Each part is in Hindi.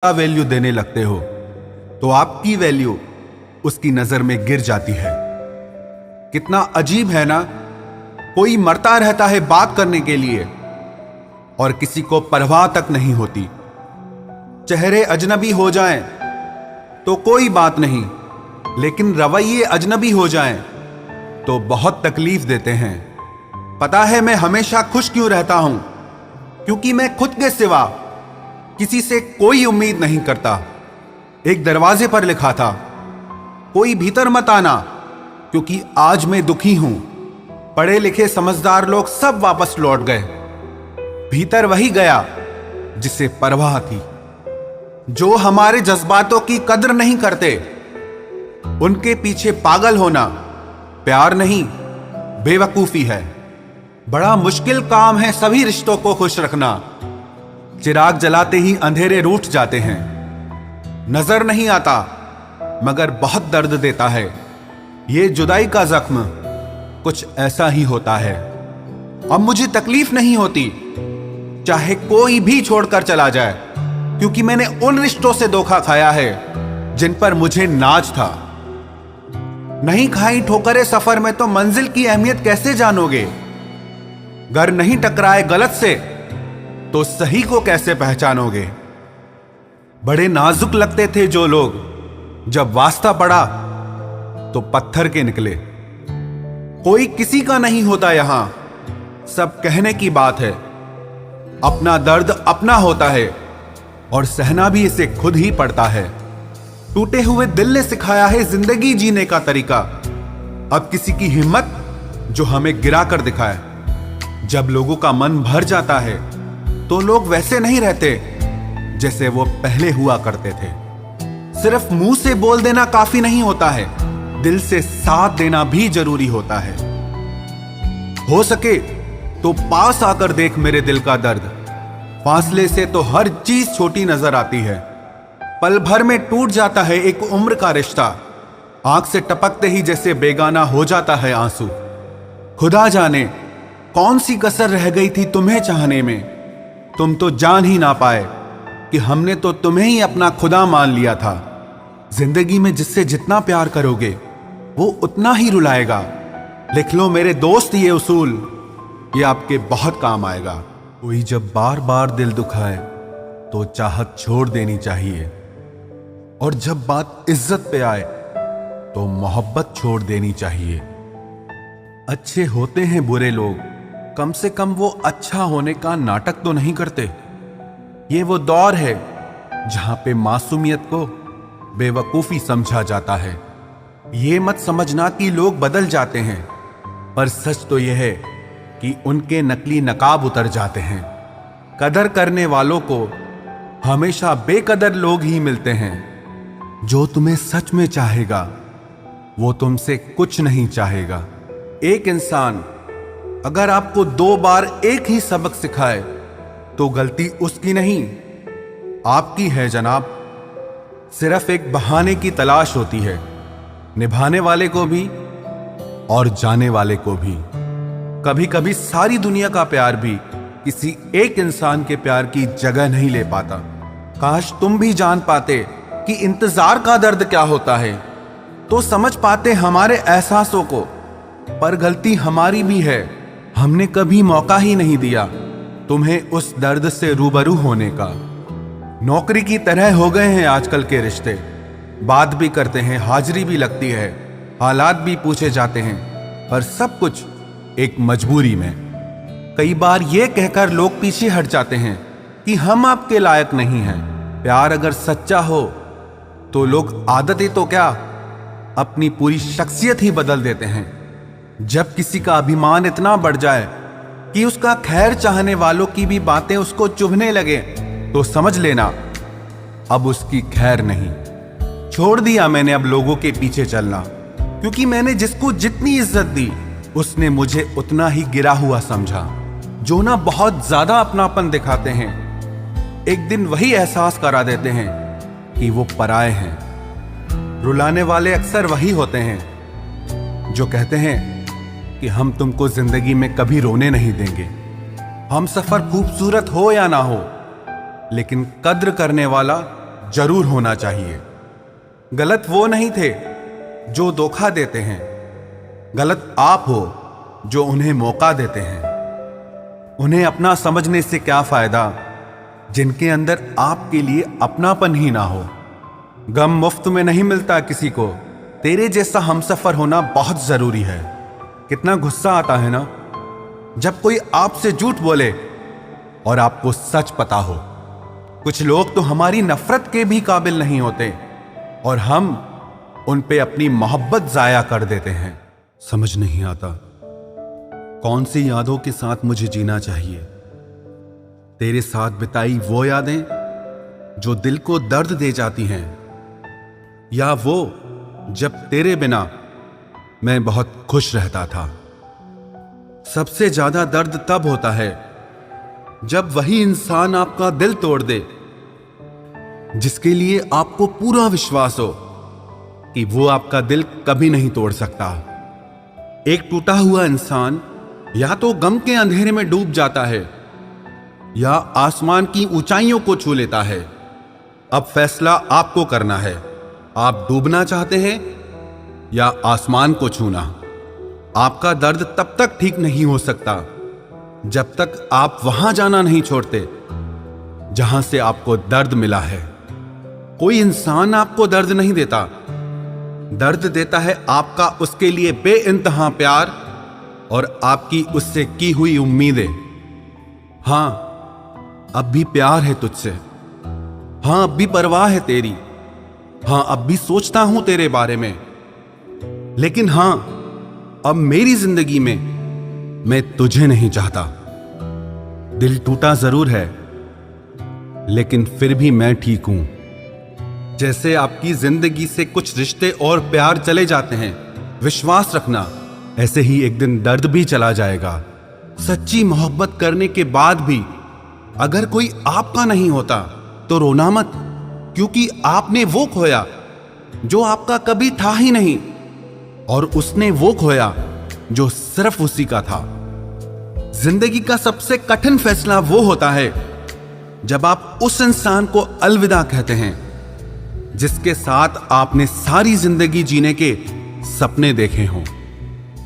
का वैल्यू देने लगते हो तो आपकी वैल्यू उसकी नजर में गिर जाती है। कितना अजीब है ना, कोई मरता रहता है बात करने के लिए और किसी को परवाह तक नहीं होती। चेहरे अजनबी हो जाएं तो कोई बात नहीं, लेकिन रवैये अजनबी हो जाएं तो बहुत तकलीफ देते हैं। पता है मैं हमेशा खुश क्यों रहता हूं? क्योंकि मैं खुद के सिवा किसी से कोई उम्मीद नहीं करता। एक दरवाजे पर लिखा था, कोई भीतर मत आना, क्योंकि आज मैं दुखी हूं। पढ़े लिखे समझदार लोग सब वापस लौट गए। भीतर वही गया जिसे परवाह थी। जो हमारे जज्बातों की कद्र नहीं करते, उनके पीछे पागल होना प्यार नहीं, बेवकूफी है। बड़ा मुश्किल काम है सभी रिश्तों को खुश रखना। चिराग जलाते ही अंधेरे रूठ जाते हैं। नजर नहीं आता मगर बहुत दर्द देता है। ये जुदाई का जख्म कुछ ऐसा ही होता है। अब मुझे तकलीफ नहीं होती चाहे कोई भी छोड़कर चला जाए, क्योंकि मैंने उन रिश्तों से धोखा खाया है जिन पर मुझे नाज था। नहीं खाई ठोकरें सफर में तो मंजिल की अहमियत कैसे जानोगे? घर नहीं टकराए गलत से तो सही को कैसे पहचानोगे? बड़े नाजुक लगते थे जो लोग, जब वास्ता पड़ा तो पत्थर के निकले। कोई किसी का नहीं होता यहां, सब कहने की बात है। अपना दर्द अपना होता है और सहना भी इसे खुद ही पड़ता है। टूटे हुए दिल ने सिखाया है जिंदगी जीने का तरीका। अब किसी की हिम्मत जो हमें गिरा कर दिखाए। जब लोगों का मन भर जाता है तो लोग वैसे नहीं रहते जैसे वो पहले हुआ करते थे। सिर्फ मुंह से बोल देना काफी नहीं होता है, दिल से साथ देना भी जरूरी होता है। हो सके तो पास आकर देख मेरे दिल का दर्द। फासले से तो हर चीज छोटी नजर आती है। पल भर में टूट जाता है एक उम्र का रिश्ता। आंख से टपकते ही जैसे बेगाना हो जाता है आंसू। खुदा जाने कौन सी कसर रह गई थी तुम्हें चाहने में। तुम तो जान ही ना पाए कि हमने तो तुम्हें ही अपना खुदा मान लिया था। जिंदगी में जिससे जितना प्यार करोगे वो उतना ही रुलाएगा। लिख लो मेरे दोस्त ये उसूल, ये आपके बहुत काम आएगा। कोई जब बार बार दिल दुखाए तो चाहत छोड़ देनी चाहिए, और जब बात इज्जत पे आए तो मोहब्बत छोड़ देनी चाहिए। अच्छे होते हैं बुरे लोग, कम से कम वो अच्छा होने का नाटक तो नहीं करते। ये वो दौर है जहां पे मासूमियत को बेवकूफी समझा जाता है। ये मत समझना कि लोग बदल जाते हैं, पर सच तो यह है कि उनके नकली नकाब उतर जाते हैं। कदर करने वालों को हमेशा बेकदर लोग ही मिलते हैं। जो तुम्हें सच में चाहेगा वो तुमसे कुछ नहीं चाहेगा। एक इंसान अगर आपको 2 बार एक ही सबक सिखाए तो गलती उसकी नहीं आपकी है जनाब। सिर्फ एक बहाने की तलाश होती है, निभाने वाले को भी और जाने वाले को भी। कभी कभी सारी दुनिया का प्यार भी किसी एक इंसान के प्यार की जगह नहीं ले पाता। काश तुम भी जान पाते कि इंतजार का दर्द क्या होता है, तो समझ पाते हमारे एहसासों को। पर गलती हमारी भी है, हमने कभी मौका ही नहीं दिया तुम्हें उस दर्द से रूबरू होने का। नौकरी की तरह हो गए हैं आजकल के रिश्ते। बात भी करते हैं, हाजिरी भी लगती है, हालात भी पूछे जाते हैं, पर सब कुछ एक मजबूरी में। कई बार ये कहकर लोग पीछे हट जाते हैं कि हम आपके लायक नहीं हैं। प्यार अगर सच्चा हो तो लोग आदतें तो क्या, अपनी पूरी शख्सियत ही बदल देते हैं। जब किसी का अभिमान इतना बढ़ जाए कि उसका खैर चाहने वालों की भी बातें उसको चुभने लगे, तो समझ लेना अब उसकी खैर नहीं। छोड़ दिया मैंने अब लोगों के पीछे चलना, क्योंकि मैंने जिसको जितनी इज्जत दी उसने मुझे उतना ही गिरा हुआ समझा। जो ना बहुत ज्यादा अपनापन दिखाते हैं, एक दिन वही एहसास करा देते हैं कि वो पराए हैं। रुलाने वाले अक्सर वही होते हैं जो कहते हैं कि हम तुमको जिंदगी में कभी रोने नहीं देंगे। हम सफर खूबसूरत हो या ना हो, लेकिन कद्र करने वाला जरूर होना चाहिए। गलत वो नहीं थे जो धोखा देते हैं, गलत आप हो जो उन्हें मौका देते हैं। उन्हें अपना समझने से क्या फायदा जिनके अंदर आपके लिए अपनापन ही ना हो। गम मुफ्त में नहीं मिलता किसी को, तेरे जैसा हमसफर होना बहुत जरूरी है। कितना गुस्सा आता है ना जब कोई आपसे झूठ बोले और आपको सच पता हो। कुछ लोग तो हमारी नफरत के भी काबिल नहीं होते और हम उन पे अपनी मोहब्बत जाया कर देते हैं। समझ नहीं आता कौन सी यादों के साथ मुझे जीना चाहिए। तेरे साथ बिताई वो यादें जो दिल को दर्द दे जाती हैं, या वो जब तेरे बिना मैं बहुत खुश रहता था। सबसे ज्यादा दर्द तब होता है जब वही इंसान आपका दिल तोड़ दे जिसके लिए आपको पूरा विश्वास हो कि वो आपका दिल कभी नहीं तोड़ सकता। एक टूटा हुआ इंसान या तो गम के अंधेरे में डूब जाता है या आसमान की ऊंचाइयों को छू लेता है। अब फैसला आपको करना है, आप डूबना चाहते हैं या आसमान को छूना। आपका दर्द तब तक ठीक नहीं हो सकता जब तक आप वहां जाना नहीं छोड़ते जहां से आपको दर्द मिला है। कोई इंसान आपको दर्द नहीं देता, दर्द देता है आपका उसके लिए बेइंतहा प्यार और आपकी उससे की हुई उम्मीदें। हां, अब भी प्यार है तुझसे, हां अब भी परवाह है तेरी, हां अब भी सोचता हूं तेरे बारे में। लेकिन हां, अब मेरी जिंदगी में मैं तुझे नहीं चाहता। दिल टूटा जरूर है लेकिन फिर भी मैं ठीक हूं। जैसे आपकी जिंदगी से कुछ रिश्ते और प्यार चले जाते हैं, विश्वास रखना ऐसे ही एक दिन दर्द भी चला जाएगा। सच्ची मोहब्बत करने के बाद भी अगर कोई आपका नहीं होता तो रोना मत, क्योंकि आपने वो खोया जो आपका कभी था ही नहीं और उसने वो खोया जो सिर्फ उसी का था। जिंदगी का सबसे कठिन फैसला वो होता है जब आप उस इंसान को अलविदा कहते हैं जिसके साथ आपने सारी जिंदगी जीने के सपने देखे हों।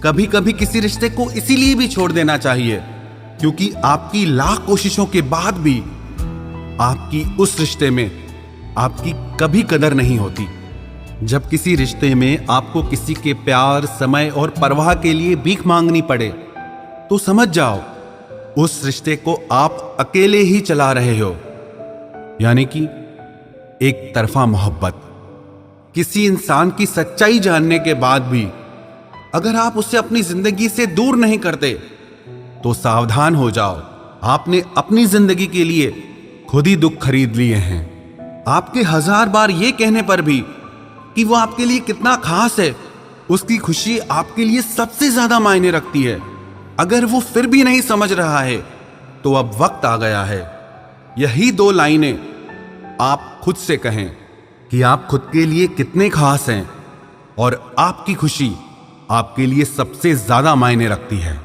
कभी कभी किसी रिश्ते को इसीलिए भी छोड़ देना चाहिए क्योंकि आपकी लाख कोशिशों के बाद भी आपकी उस रिश्ते में आपकी कभी कदर नहीं होती। जब किसी रिश्ते में आपको किसी के प्यार, समय और परवाह के लिए भीख मांगनी पड़े तो समझ जाओ उस रिश्ते को आप अकेले ही चला रहे हो, यानी कि एक तरफा मोहब्बत। किसी इंसान की सच्चाई जानने के बाद भी अगर आप उसे अपनी जिंदगी से दूर नहीं करते तो सावधान हो जाओ, आपने अपनी जिंदगी के लिए खुद ही दुख खरीद लिए हैं। आपके 1000 बार ये कहने पर भी कि वो आपके लिए कितना खास है, उसकी खुशी आपके लिए सबसे ज्यादा मायने रखती है। अगर वो फिर भी नहीं समझ रहा है तो अब वक्त आ गया है यही 2 लाइनें आप खुद से कहें कि आप खुद के लिए कितने खास हैं और आपकी खुशी आपके लिए सबसे ज्यादा मायने रखती है।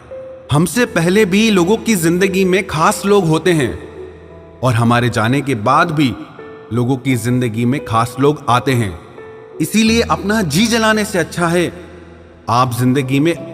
हमसे पहले भी लोगों की जिंदगी में खास लोग होते हैं और हमारे जाने के बाद भी लोगों की जिंदगी में खास लोग आते हैं। इसीलिए अपना जी जलाने से अच्छा है आप जिंदगी में